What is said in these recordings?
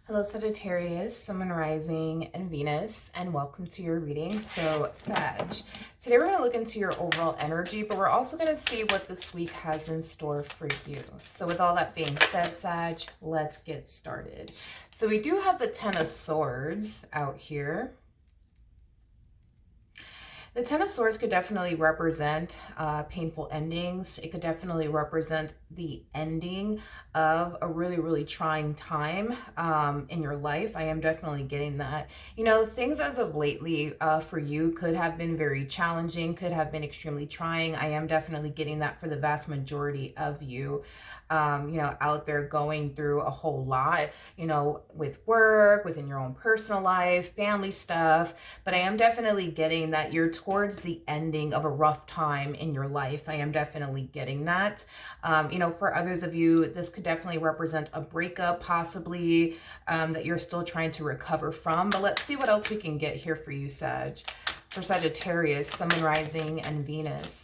Hello, Sagittarius, Sun, Moon, Rising, and Venus, and welcome to your reading. So, Sag, today we're going to look into your overall energy, but we're also going to see what this week has in store for you. So, with all that being said, Sag, let's get started. So, we do have the Ten of Swords out here. The Ten of Swords could definitely represent painful endings. It could definitely represent the ending of a really, really trying time in your life. I am definitely getting that. You know, things as of lately for you could have been very challenging, could have been extremely trying. I am definitely getting that for the vast majority of you. Out there going through a whole lot, with work, within your own personal life, family stuff. But I am definitely getting that you're towards the ending of a rough time in your life. I am definitely getting that. For others of you, this could definitely represent a breakup, possibly, that you're still trying to recover from. But let's see what else we can get here for you, Sag. For Sagittarius, Sun, Moon, Rising, and Venus.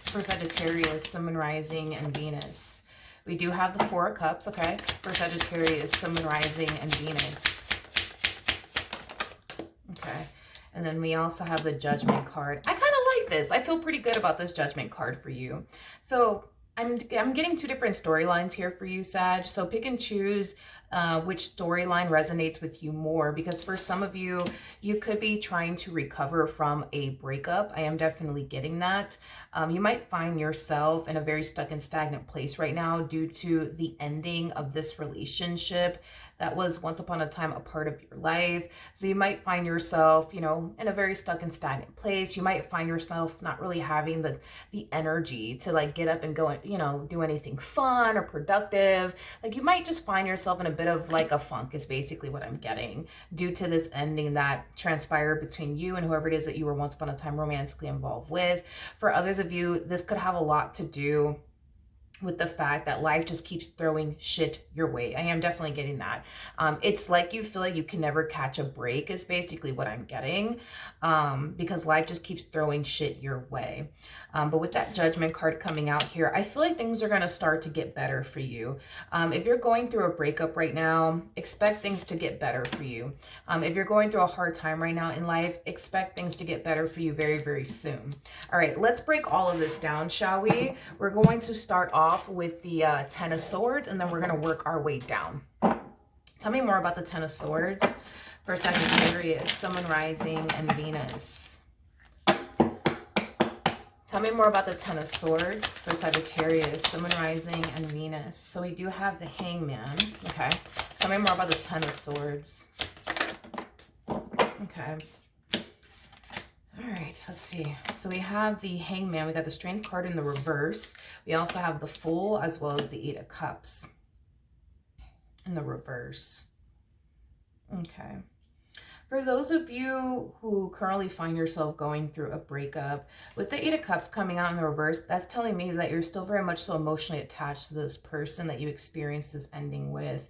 For Sagittarius, Sun, Moon, Rising, and Venus. We do have the Four of Cups, okay? For Sagittarius, Sun, Moon, Rising, and Venus. Okay. And then we also have the Judgment card. I kind of like this. I feel pretty good about this Judgment card for you. So I'm getting two different storylines here for you, Sag. So pick and choose which storyline resonates with you more, because for some of you, you could be trying to recover from a breakup. I am definitely getting that. You might find yourself in a very stuck and stagnant place right now due to the ending of this relationship that was once upon a time a part of your life. So you might find yourself, in a very stuck and stagnant place. You might find yourself not really having the energy to like get up and go and, do anything fun or productive. Like you might just find yourself in a bit of like a funk is basically what I'm getting due to this ending that transpired between you and whoever it is that you were once upon a time romantically involved with. For others of you, this could have a lot to do with the fact that life just keeps throwing shit your way. I am definitely getting that. It's like you feel like you can never catch a break is basically what I'm getting, because life just keeps throwing shit your way. But with that Judgment card coming out here, I feel like things are going to start to get better for you. If you're going through a breakup right now, expect things to get better for you. If you're going through a hard time right now in life, expect things to get better for you very, very soon. All right, let's break all of this down, shall we? We're going to start off with the Ten of Swords, and then we're going to work our way down. Tell me more about the Ten of Swords for Sagittarius, Sun, Moon, Rising, and Venus. Tell me more about the Ten of Swords for Sagittarius, Sun, Moon, Rising, and Venus. So we do have the Hangman. Okay. Tell me more about the Ten of Swords. Okay. All right, let's see. So we have the Hangman. We got the Strength card in the reverse. We also have the Fool as well as the Eight of Cups in the reverse. Okay. For those of you who currently find yourself going through a breakup, with the Eight of Cups coming out in the reverse, that's telling me that you're still very much so emotionally attached to this person that you experienced this ending with.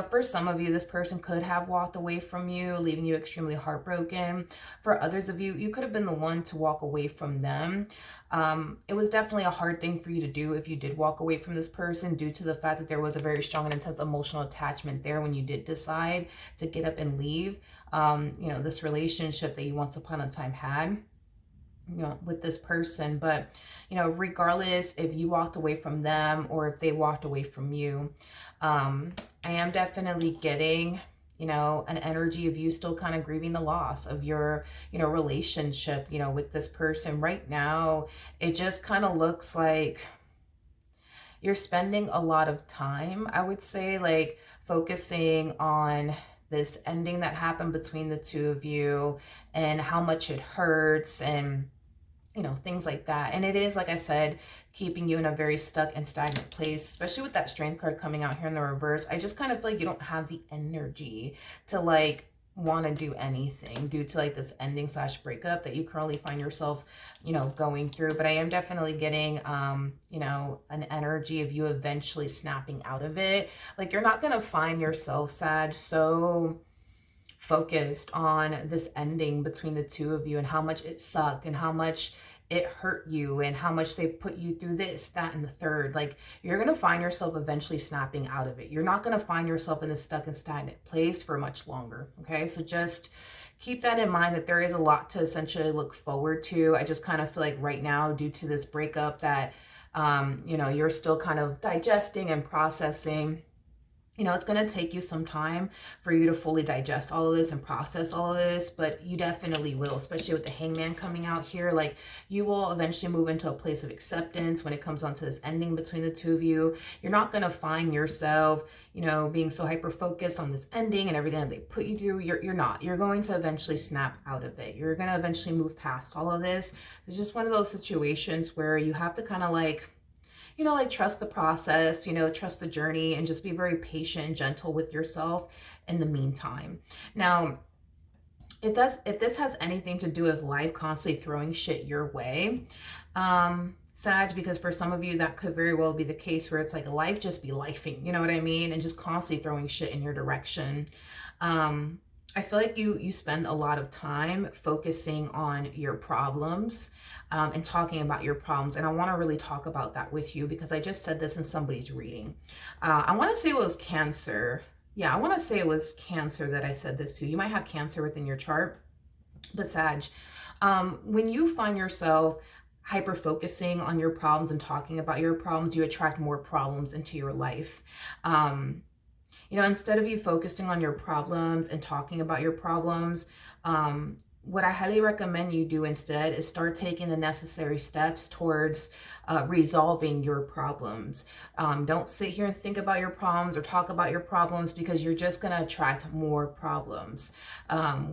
For some of you, this person could have walked away from you, leaving you extremely heartbroken. For others of you, you could have been the one to walk away from them. It was definitely a hard thing for you to do if you did walk away from this person due to the fact that there was a very strong and intense emotional attachment there when you did decide to get up and leave. This relationship that you once upon a time had, with this person. But, regardless if you walked away from them or if they walked away from you, I am definitely getting, an energy of you still kind of grieving the loss of your, relationship, with this person right now. It just kind of looks like you're spending a lot of time, I would say, like focusing on this ending that happened between the two of you and how much it hurts and things like that. And it is, like I said, keeping you in a very stuck and stagnant place, especially with that Strength card coming out here in the reverse. I just kind of feel like you don't have the energy to like want to do anything due to like this ending / breakup that you currently find yourself, going through. But I am definitely getting, an energy of you eventually snapping out of it. Like you're not going to find yourself, Sag, so focused on this ending between the two of you and how much it sucked and how much it hurt you and how much they put you through this, that, and the third. Like, you're going to find yourself eventually snapping out of it. You're not going to find yourself in this stuck and stagnant place for much longer. Okay. So just keep that in mind, that there is a lot to essentially look forward to. I just kind of feel like right now, due to this breakup, that, you know, you're still kind of digesting and processing. You know, it's going to take you some time for you to fully digest all of this and process all of this, but you definitely will, especially with the Hangman coming out here. Like, you will eventually move into a place of acceptance when it comes on to this ending between the two of you. You're not going to find yourself, you know, being so hyper-focused on this ending and everything that they put you through. You're not. You're going to eventually snap out of it. You're going to eventually move past all of this. It's just one of those situations where you have to kind of like, you know, like trust the process, you know, trust the journey, and just be very patient and gentle with yourself in the meantime. Now, if this has anything to do with life constantly throwing shit your way, Sag, because for some of you that could very well be the case, where it's like life just be lifing, you know what I mean? And just constantly throwing shit in your direction. I feel like you spend a lot of time focusing on your problems, and talking about your problems. And I want to really talk about that with you, because I just said this in somebody's reading. I want to say it was Cancer. Yeah, I want to say it was Cancer that I said this to. You might have Cancer within your chart. But Sag, when you find yourself hyper focusing on your problems and talking about your problems, you attract more problems into your life. You know, instead of you focusing on your problems and talking about your problems, what I highly recommend you do instead is start taking the necessary steps towards resolving your problems. Don't sit here and think about your problems or talk about your problems, because you're just going to attract more problems.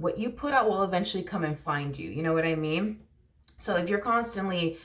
What you put out will eventually come and find you. You know what I mean? So if you're constantly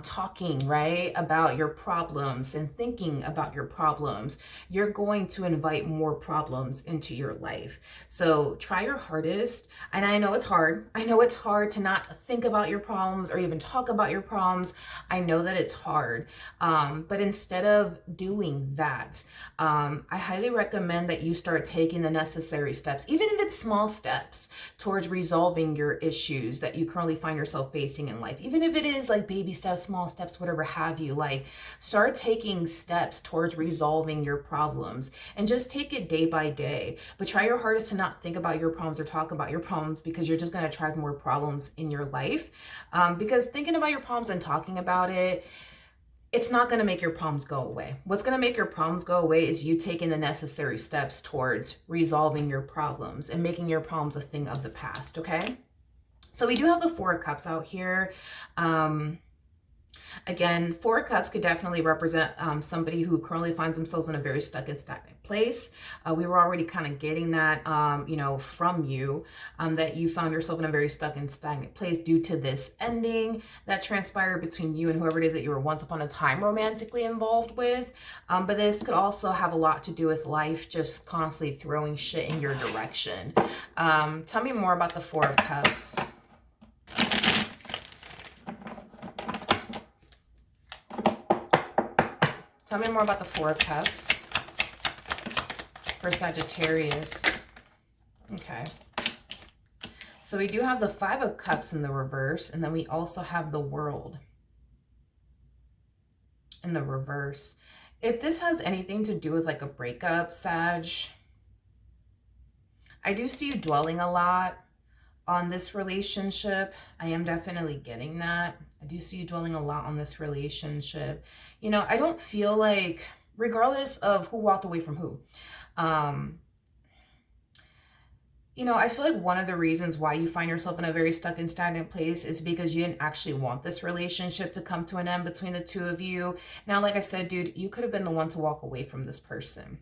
talking, right, about your problems and thinking about your problems, you're going to invite more problems into your life. So try your hardest. And I know it's hard. I know it's hard to not think about your problems or even talk about your problems. I know that it's hard. But instead of doing that, I highly recommend that you start taking the necessary steps, even if it's small steps, towards resolving your issues that you currently find yourself facing in life. Even if it is like baby steps, small steps, whatever have you, like start taking steps towards resolving your problems, and just take it day by day. But try your hardest to not think about your problems or talk about your problems, because you're just going to attract more problems in your life. Because thinking about your problems and talking about it, it's not going to make your problems go away. What's going to make your problems go away is you taking the necessary steps towards resolving your problems and making your problems a thing of the past. Okay. So we do have the Four of Cups out here. Again, Four of Cups could definitely represent somebody who currently finds themselves in a very stuck and stagnant place. We were already kind of getting that, you know, from you, that you found yourself in a very stuck and stagnant place due to this ending that transpired between you and whoever it is that you were once upon a time romantically involved with. But this could also have a lot to do with life just constantly throwing shit in your direction. Tell me more about the Four of Cups. Tell me more about the Four of Cups for Sagittarius. Okay. So we do have the Five of Cups in the reverse, and then we also have the World in the reverse. If this has anything to do with like a breakup, Sag, I do see you dwelling a lot on this relationship. I am definitely getting that. I do see you dwelling a lot on this relationship. You know, I don't feel like, regardless of who walked away from who, you know, I feel like one of the reasons why you find yourself in a very stuck and stagnant place is because you didn't actually want this relationship to come to an end between the two of you. Now, like I said, dude, you could have been the one to walk away from this person.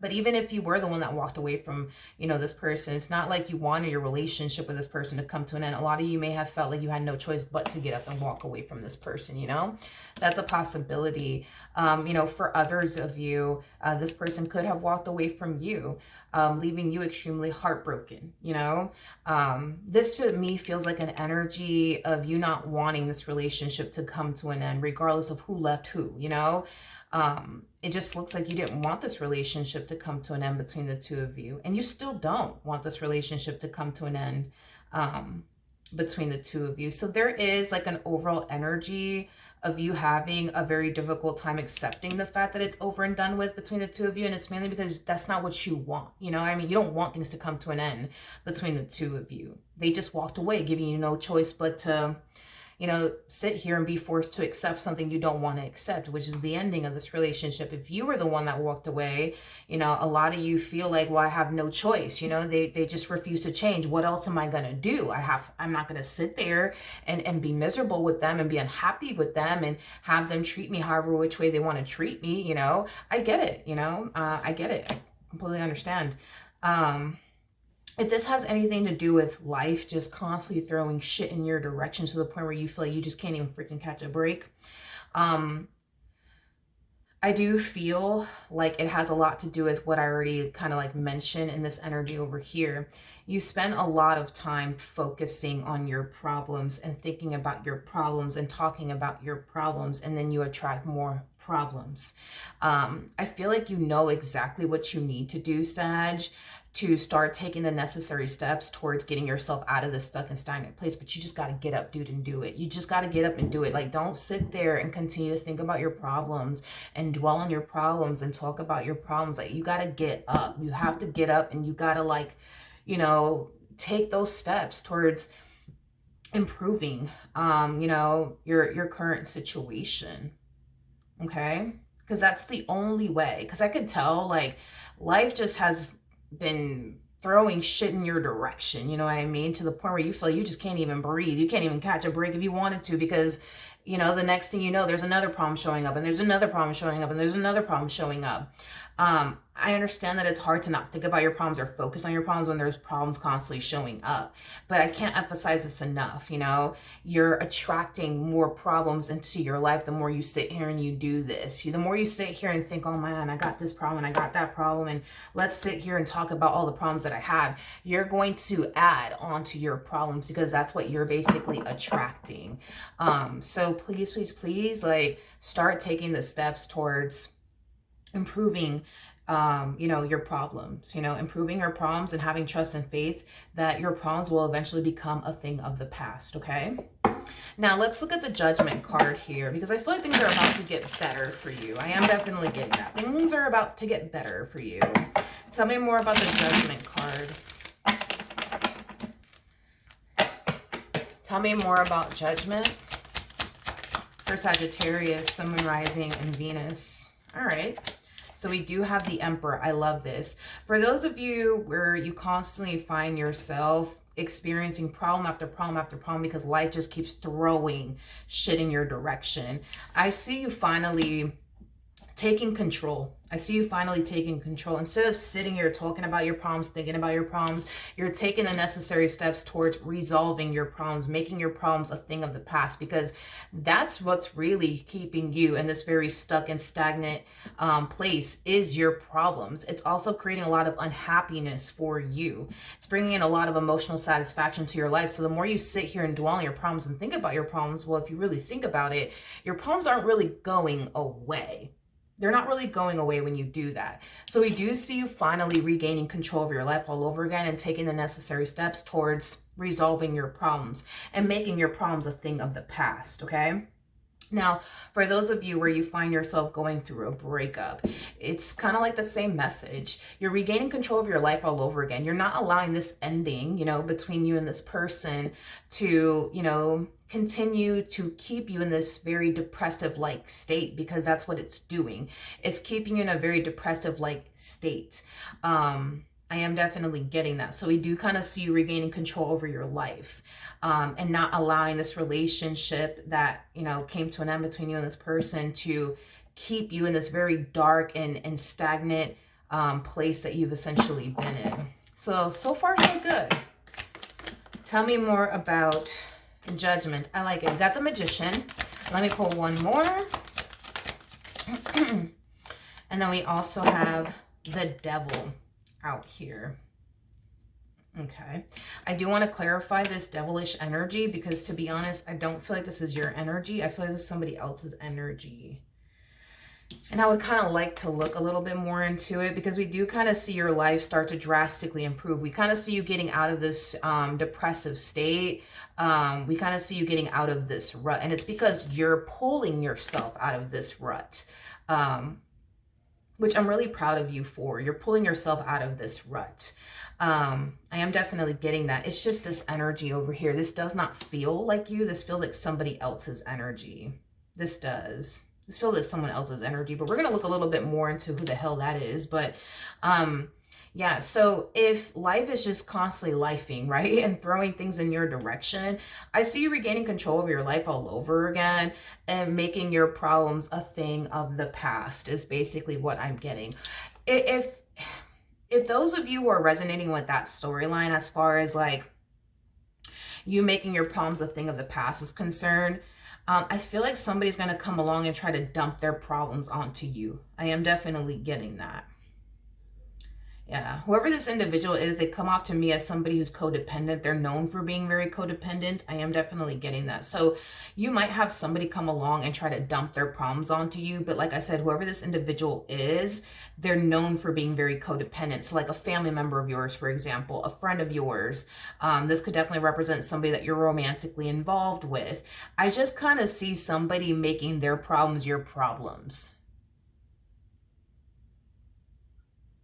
But even if you were the one that walked away from, you know, this person, it's not like you wanted your relationship with this person to come to an end. A lot of you may have felt like you had no choice but to get up and walk away from this person, you know? That's a possibility. You know, for others of you, this person could have walked away from you, leaving you extremely heartbroken, you know? This to me feels like an energy of you not wanting this relationship to come to an end, regardless of who left who, you know? It just looks like you didn't want this relationship to come to an end between the two of you. And you still don't want this relationship to come to an end. between the two of you. So there is like an overall energy of you having a very difficult time accepting the fact that it's over and done with between the two of you. And it's mainly because that's not what you want. You know, I mean, you don't want things to come to an end between the two of you. They just walked away, giving you no choice but to, you know, sit here and be forced to accept something you don't want to accept, which is the ending of this relationship. If you were the one that walked away, you know, a lot of you feel like, well, I have no choice. You know, they just refuse to change. What else am I going to do? I'm not going to sit there and be miserable with them and be unhappy with them and have them treat me however which way they want to treat me. You know, I get it. You know, I get it. I completely understand. If this has anything to do with life just constantly throwing shit in your direction to the point where you feel like you just can't even freaking catch a break, I do feel like it has a lot to do with what I already kind of like mentioned in this energy over here. You spend a lot of time focusing on your problems and thinking about your problems and talking about your problems, and then you attract more problems. I feel like you know exactly what you need to do, Sag, to start taking the necessary steps towards getting yourself out of this stuck and stagnant place. But you just got to get up, dude, and do it. You just got to get up and do it. Like, don't sit there and continue to think about your problems and dwell on your problems and talk about your problems. Like, you got to get up. You have to get up, and you got to, like, you know, take those steps towards improving, you know, your current situation. Okay? Because that's the only way. Because I could tell, like, life just has been throwing shit in your direction, you know what I mean, to the point where you feel you just can't even breathe. You can't even catch a break if you wanted to, because, you know, the next thing you know, there's another problem showing up, and there's another problem showing up, and there's another problem showing up. I understand that it's hard to not think about your problems or focus on your problems when there's problems constantly showing up. But I can't emphasize this enough, you know. You're attracting more problems into your life the more you sit here and you do this. The more you sit here and think, oh man, I got this problem and I got that problem, and let's sit here and talk about all the problems that I have. You're going to add on to your problems, because that's what you're basically attracting. So please, please, please, like, start taking the steps towards improving you know, your problems, you know, improving your problems and having trust and faith that your problems will eventually become a thing of the past. Okay, now let's look at the Judgment card here, because I feel like things are about to get better for you. I am definitely getting that. Things are about to get better for you. Tell me more about the Judgment card. Tell me more about Judgment for Sagittarius, Sun, Moon, Rising, and Venus. All right. So we do have the Emperor. I love this. For those of you where you constantly find yourself experiencing problem after problem after problem because life just keeps throwing shit in your direction, I see you finally taking control. I see you finally taking control. Instead of sitting here talking about your problems, thinking about your problems, you're taking the necessary steps towards resolving your problems, making your problems a thing of the past, because that's what's really keeping you in this very stuck and stagnant place is your problems. It's also creating a lot of unhappiness for you. It's bringing in a lot of emotional satisfaction to your life. So the more you sit here and dwell on your problems and think about your problems, well, if you really think about it, your problems aren't really going away. They're not really going away when you do that. So we do see you finally regaining control of your life all over again and taking the necessary steps towards resolving your problems and making your problems a thing of the past, okay? Now, for those of you where you find yourself going through a breakup, it's kind of like the same message. You're regaining control of your life all over again. You're not allowing this ending, you know, between you and this person to, you know, continue to keep you in this very depressive-like state, because that's what it's doing. It's keeping you in a very depressive-like state. I am definitely getting that. So we do kind of see you regaining control over your life, and not allowing this relationship that, you know, came to an end between you and this person to keep you in this very dark and stagnant place that you've essentially been in. So far so good. Tell me more about Judgment. I like it. We got the Magician. Let me pull one more. And then we also have the Devil out here. Okay. I do want to clarify this devilish energy, because to be honest, I don't feel like this is your energy. I feel like this is somebody else's energy. And I would kind of like to look a little bit more into it, because we do kind of see your life start to drastically improve. We kind of see you getting out of this depressive state. We kind of see you getting out of this rut. And it's because you're pulling yourself out of this rut, which I'm really proud of you for. You're pulling yourself out of this rut. I am definitely getting that. It's just this energy over here. This does not feel like you. This feels like somebody else's energy. This does. This feels like someone else's energy, but we're going to look a little bit more into who the hell that is. But yeah, so if life is just constantly lifing, right, and throwing things in your direction, I see you regaining control of your life all over again and making your problems a thing of the past is basically what I'm getting. If those of you who are resonating with that storyline, as far as like you making your problems a thing of the past is concerned, I feel like somebody's going to come along and try to dump their problems onto you. I am definitely getting that. Yeah, whoever this individual is, they come off to me as somebody who's codependent. They're known for being very codependent. I am definitely getting that. So you might have somebody come along and try to dump their problems onto you. But like I said, whoever this individual is, they're known for being very codependent. So like a family member of yours, for example, a friend of yours. This could definitely represent somebody that you're romantically involved with. I just kind of see somebody making their problems your problems.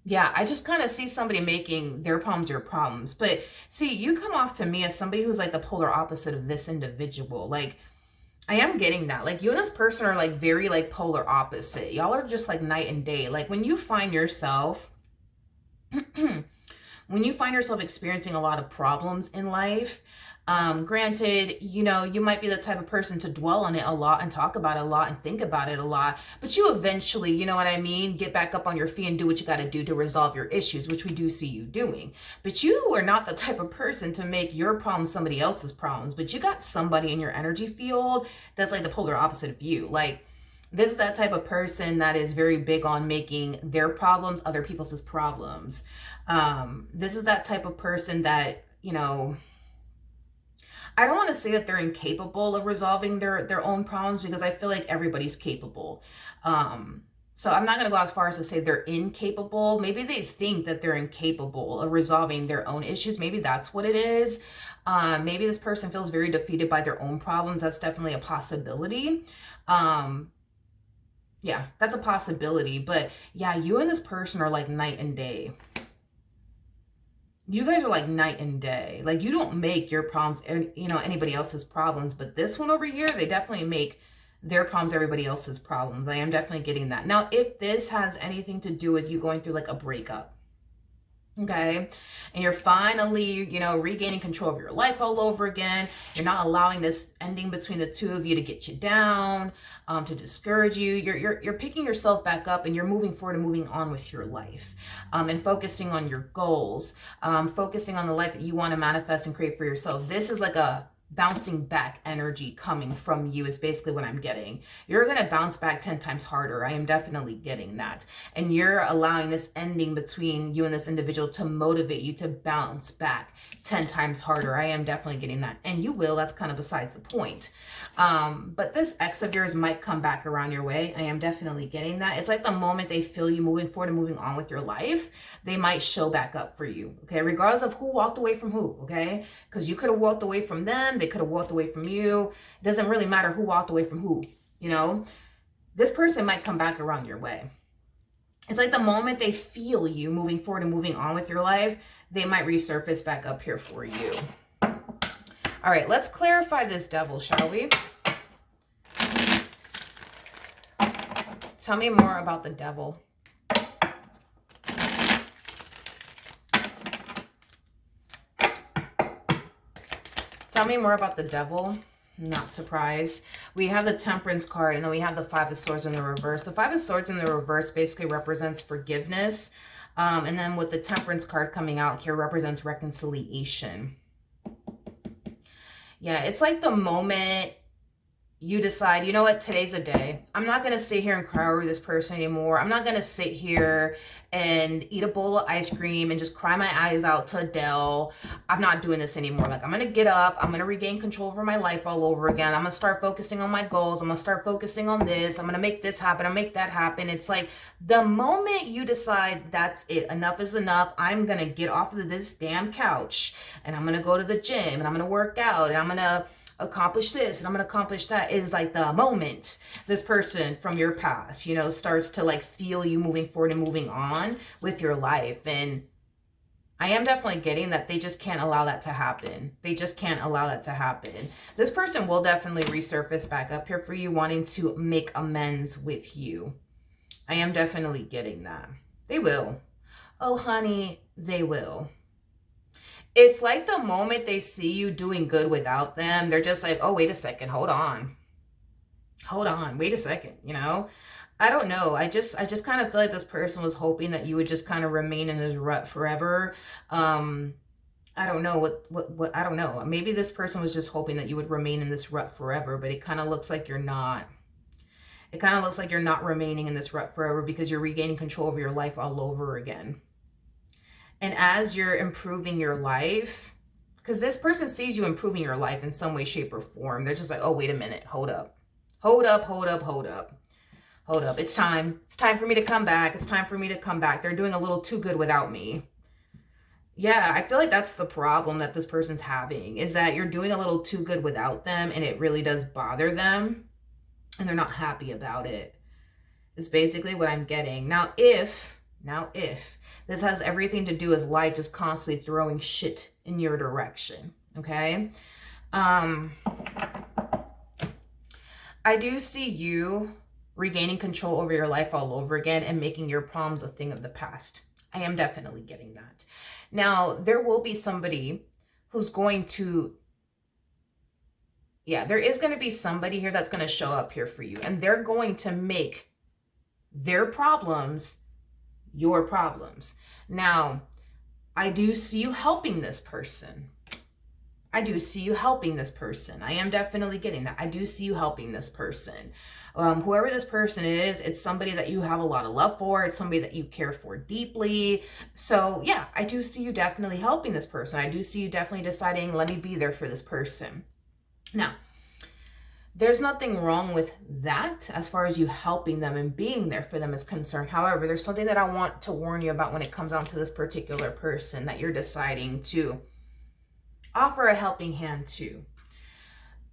Yeah, I just kind of see somebody making their problems your problems. But see, you come off to me as somebody who's like the polar opposite of this individual. Like, I am getting that. Like, you and this person are like very like polar opposite. Y'all are just like night and day. Like, when you find yourself, when you find yourself experiencing a lot of problems in life, granted, you know, you might be the type of person to dwell on it a lot and talk about it a lot and think about it a lot, but you eventually, you know what I mean, get back up on your feet and do what you got to do to resolve your issues, which we do see you doing. But you are not the type of person to make your problems somebody else's problems, but you got somebody in your energy field that's like the polar opposite of you. Like, this is that type of person that is very big on making their problems other people's problems. This is that type of person that, you know, I don't want to say that they're incapable of resolving their own problems, because I feel like everybody's capable. So I'm not going to go as far as to say they're incapable. Maybe they think that they're incapable of resolving their own issues. Maybe that's what it is. Maybe this person feels very defeated by their own problems. That's definitely a possibility. Yeah, that's a possibility. But yeah, you and this person are like night and day. You guys are like night and day. Like, you don't make your problems, you know, anybody else's problems. But this one over here, they definitely make their problems everybody else's problems. I am definitely getting that. Now, if this has anything to do with you going through like a breakup, okay, and you're finally, you know, regaining control of your life all over again, you're not allowing this ending between the two of you to get you down, to discourage you, you're picking yourself back up and you're moving forward and moving on with your life, and focusing on your goals, focusing on the life that you want to manifest and create for yourself. This is like a bouncing back energy coming from you is basically what I'm getting. You're going to bounce back 10 times harder. I am definitely getting that. And you're allowing this ending between you and this individual to motivate you to bounce back 10 times harder. I am definitely getting that. And you will. That's kind of besides the point. But this ex of yours might come back around your way. I am definitely getting that. It's like the moment they feel you moving forward and moving on with your life, they might show back up for you. Okay. Regardless of who walked away from who. Okay. Because you could have walked away from them. They could have walked away from you. It doesn't really matter who walked away from who, you know. This person might come back around your way. It's like the moment they feel you moving forward and moving on with your life, they might resurface back up here for you. All right, let's clarify this devil, shall we? Tell me more about the devil. Tell me more about the devil. I'm not surprised. We have the Temperance card, and then we have the Five of Swords in the reverse. The Five of Swords in the reverse basically represents forgiveness. And then with the Temperance card coming out here represents reconciliation. Yeah, it's like the moment you decide, you know what, today's a day. I'm not going to sit here and cry over this person anymore. I'm not going to sit here and eat a bowl of ice cream and just cry my eyes out to Adele. I'm not doing this anymore. Like, I'm going to get up. I'm going to regain control over my life all over again. I'm going to start focusing on my goals. I'm going to start focusing on this. I'm going to make this happen. I'll make that happen. It's like the moment you decide that's it, enough is enough. I'm going to get off of this damn couch and I'm going to go to the gym and I'm going to work out and I'm going to accomplish this and I'm going to accomplish that, is like the moment this person from your past, you know, starts to like feel you moving forward and moving on with your life. And I am definitely getting that they just can't allow that to happen. They just can't allow that to happen. This person will definitely resurface back up here for you, wanting to make amends with you. I am definitely getting that. They will. Oh, honey, they will. It's like the moment they see you doing good without them, they're just like, oh, wait a second, hold on, wait a second, you know? I don't know. I just kind of feel like this person was hoping that you would just kind of remain in this rut forever. I don't know what I don't know. Maybe this person was just hoping that you would remain in this rut forever, but it kind of looks like you're not. It kind of looks like you're not remaining in this rut forever because you're regaining control of your life all over again. And as you're improving your life, because this person sees you improving your life in some way, shape, or form. They're just like, oh, wait a minute. Hold up. Hold up, hold up, hold up. Hold up. It's time. It's time for me to come back. It's time for me to come back. They're doing a little too good without me. Yeah, I feel like that's the problem that this person's having, is that you're doing a little too good without them and it really does bother them and they're not happy about it. Is basically what I'm getting. Now if this has everything to do with life just constantly throwing shit in your direction, okay? I do see you regaining control over your life all over again and making your problems a thing of the past. I am definitely getting that. Now, there will be somebody who's going to, there is going to be somebody here that's going to show up here for you, and they're going to make their problems your problems. Now, I do see you helping this person. I do see you helping this person. I am definitely getting that. I do see you helping this person. Whoever this person is, it's somebody that you have a lot of love for. It's somebody that you care for deeply. So yeah, I do see you definitely helping this person. I do see you definitely deciding, let me be there for this person. Now, there's nothing wrong with that as far as you helping them and being there for them is concerned. However, there's something that I want to warn you about when it comes down to this particular person that you're deciding to offer a helping hand to.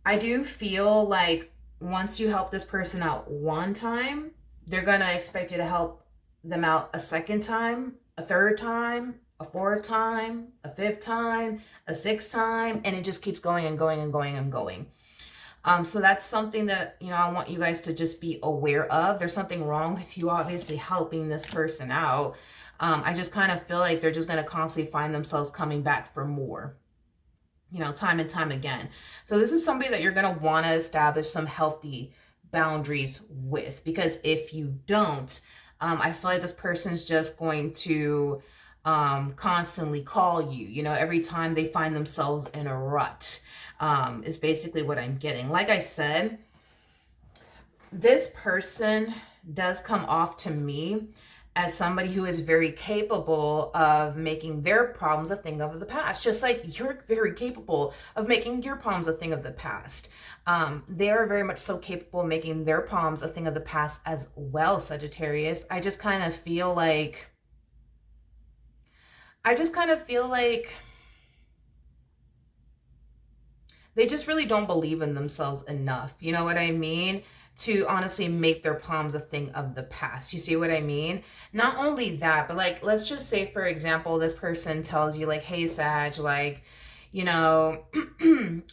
I do feel like once you help this person out one time, they're going to expect you to help them out a second time, a third time, a fourth time, a fifth time, a sixth time, and it just keeps going and going and going and going. So that's something that, you know, I want you guys to just be aware of. There's something wrong with you obviously helping this person out. I just kind of feel like they're just going to constantly find themselves coming back for more, you know, time and time again. So this is somebody that you're going to want to establish some healthy boundaries with, because if you don't, I feel like this person's just going to constantly call you, you know, every time they find themselves in a rut, is basically what I'm getting. Like I said, this person does come off to me as somebody who is very capable of making their problems a thing of the past, just like you're very capable of making your problems a thing of the past. They are very much so capable of making their problems a thing of the past as well, Sagittarius. I just kind of feel like they just really don't believe in themselves enough. You know what I mean? To honestly make their problems a thing of the past. You see what I mean? Not only that, but like, let's just say, for example, this person tells you like, hey, Sag, like, you know,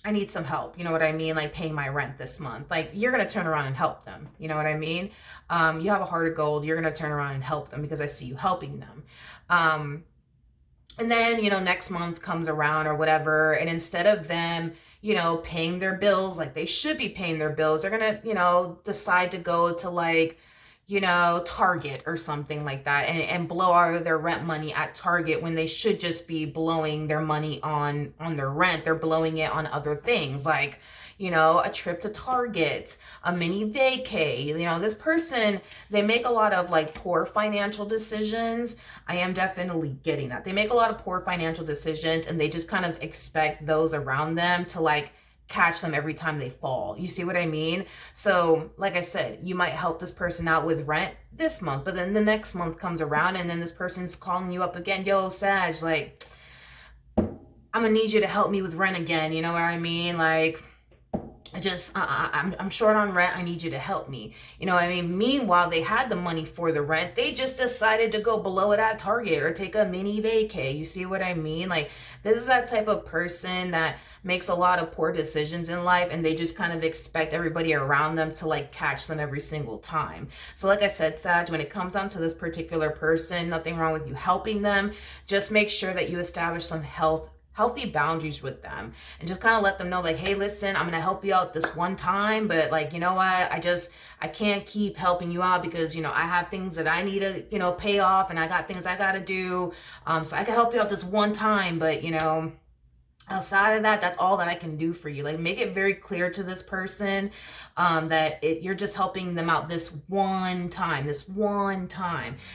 I need some help. You know what I mean? Like paying my rent this month. Like you're going to turn around and help them. You know what I mean? You have a heart of gold. You're going to turn around and help them because I see you helping them. And then, you know, next month comes around or whatever. And instead of them, you know, paying their bills like they should be paying their bills, they're going to, you know, decide to go to like, you know, Target or something like that, and blow all their rent money at Target when they should just be blowing their money on their rent. They're blowing it on other things like, you know, a trip to Target, a mini vacay. You know, this person, they make a lot of like poor financial decisions. I am definitely getting that. They make a lot of poor financial decisions, and they just kind of expect those around them to like catch them every time they fall. You see what I mean? So, like I said, you might help this person out with rent this month, but then the next month comes around and then this person's calling you up again. Yo, Sag, like, I'm gonna need you to help me with rent again. You know what I mean? Like, I'm short on rent. I need you to help me. You know what I mean? Meanwhile, they had the money for the rent. They just decided to go below it at Target or take a mini vacay. You see what I mean? Like, this is that type of person that makes a lot of poor decisions in life, and they just kind of expect everybody around them to like catch them every single time. So like I said, Sag, when it comes down to this particular person, nothing wrong with you helping them. Just make sure that you establish some healthy boundaries with them, and just kind of let them know like, hey, listen, I'm gonna help you out this one time, but like, you know what, I can't keep helping you out because, you know, I have things that I need to, you know, pay off, and I got things I gotta do, so I can help you out this one time, but you know, outside of that, that's all that I can do for you. Like, make it very clear to this person that you're just helping them out this one time,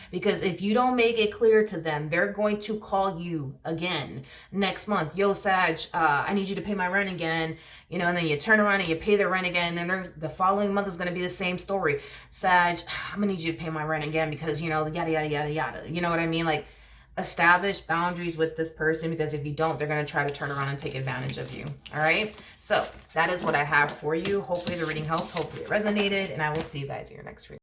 because if you don't make it clear to them, they're going to call you again next month. Yo, Sag, I need you to pay my rent again, you know, and then you turn around and you pay the rent again, and then the following month is going to be the same story. Sag, I'm gonna need you to pay my rent again because, you know, yada yada yada yada. You know what I mean? Like, establish boundaries with this person, because if you don't, they're going to try to turn around and take advantage of you. All right, so that is what I have for you. Hopefully the reading helped, hopefully it resonated, and I will see you guys in your next reading.